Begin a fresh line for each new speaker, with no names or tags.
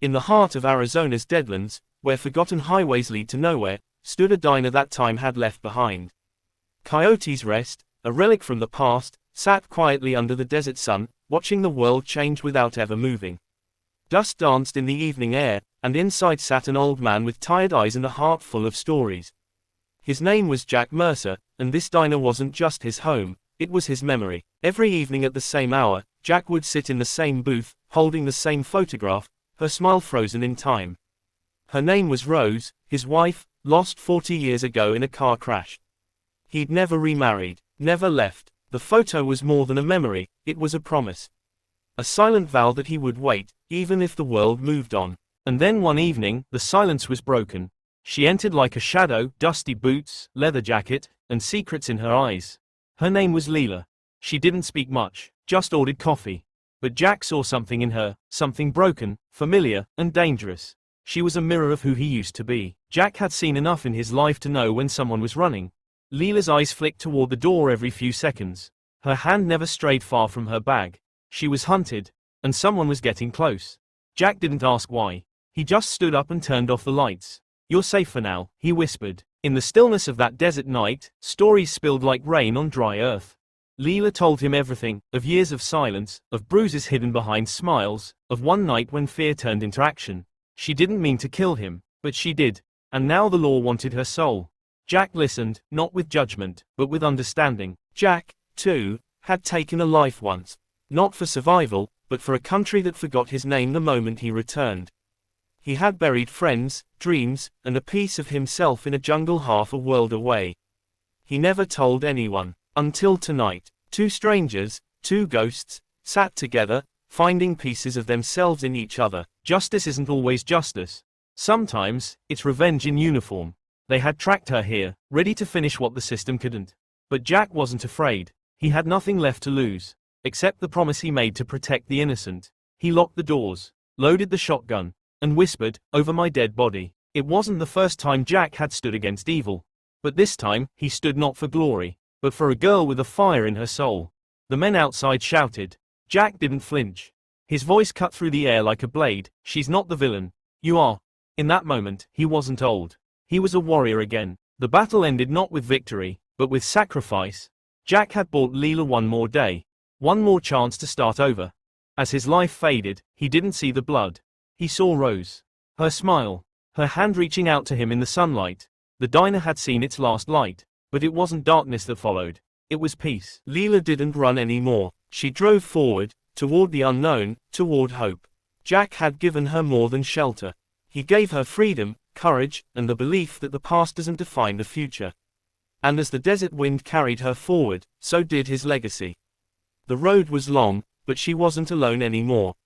In the heart of Arizona's deadlands, where forgotten highways lead to nowhere, stood a diner that time had left behind. Coyote's Rest, a relic from the past, sat quietly under the desert sun, watching the world change without ever moving. Dust danced in the evening air, and inside sat an old man with tired eyes and a heart full of stories. His name was Jack Mercer, and this diner wasn't just his home, it was his memory. Every evening at the same hour, Jack would sit in the same booth, holding the same photograph, her smile frozen in time. Her name was Rose, his wife, lost 40 years ago in a car crash. He'd never remarried, never left. The photo was more than a memory, it was a promise. A silent vow that he would wait, even if the world moved on. And then one evening, the silence was broken. She entered like a shadow, dusty boots, leather jacket, and secrets in her eyes. Her name was Leela. She didn't speak much, just ordered coffee. But Jack saw something in her, something broken, familiar, and dangerous. She was a mirror of who he used to be. Jack had seen enough in his life to know when someone was running. Leela's eyes flicked toward the door every few seconds. Her hand never strayed far from her bag. She was hunted, and someone was getting close. Jack didn't ask why. He just stood up and turned off the lights. "You're safe for now," he whispered. In the stillness of that desert night, stories spilled like rain on dry earth. Leela told him everything, of years of silence, of bruises hidden behind smiles, of one night when fear turned into action. She didn't mean to kill him, but she did, and now the law wanted her soul. Jack listened, not with judgment, but with understanding. Jack, too, had taken a life once. Not for survival, but for a country that forgot his name the moment he returned. He had buried friends, dreams, and a piece of himself in a jungle half a world away. He never told anyone. Until tonight, two strangers, two ghosts, sat together, finding pieces of themselves in each other. Justice isn't always justice. Sometimes, it's revenge in uniform. They had tracked her here, ready to finish what the system couldn't. But Jack wasn't afraid. He had nothing left to lose, except the promise he made to protect the innocent. He locked the doors, loaded the shotgun, and whispered, "Over my dead body." It wasn't the first time Jack had stood against evil. But this time, he stood not for glory, but for a girl with a fire in her soul. The men outside shouted. Jack didn't flinch. His voice cut through the air like a blade. "She's not the villain. You are." In that moment, he wasn't old. He was a warrior again. The battle ended not with victory, but with sacrifice. Jack had bought Leela one more day. One more chance to start over. As his life faded, he didn't see the blood. He saw Rose. Her smile. Her hand reaching out to him in the sunlight. The diner had seen its last light. But it wasn't darkness that followed. It was peace. Leela didn't run anymore. She drove forward, toward the unknown, toward hope. Jack had given her more than shelter. He gave her freedom, courage, and the belief that the past doesn't define the future. And as the desert wind carried her forward, so did his legacy. The road was long, but she wasn't alone anymore.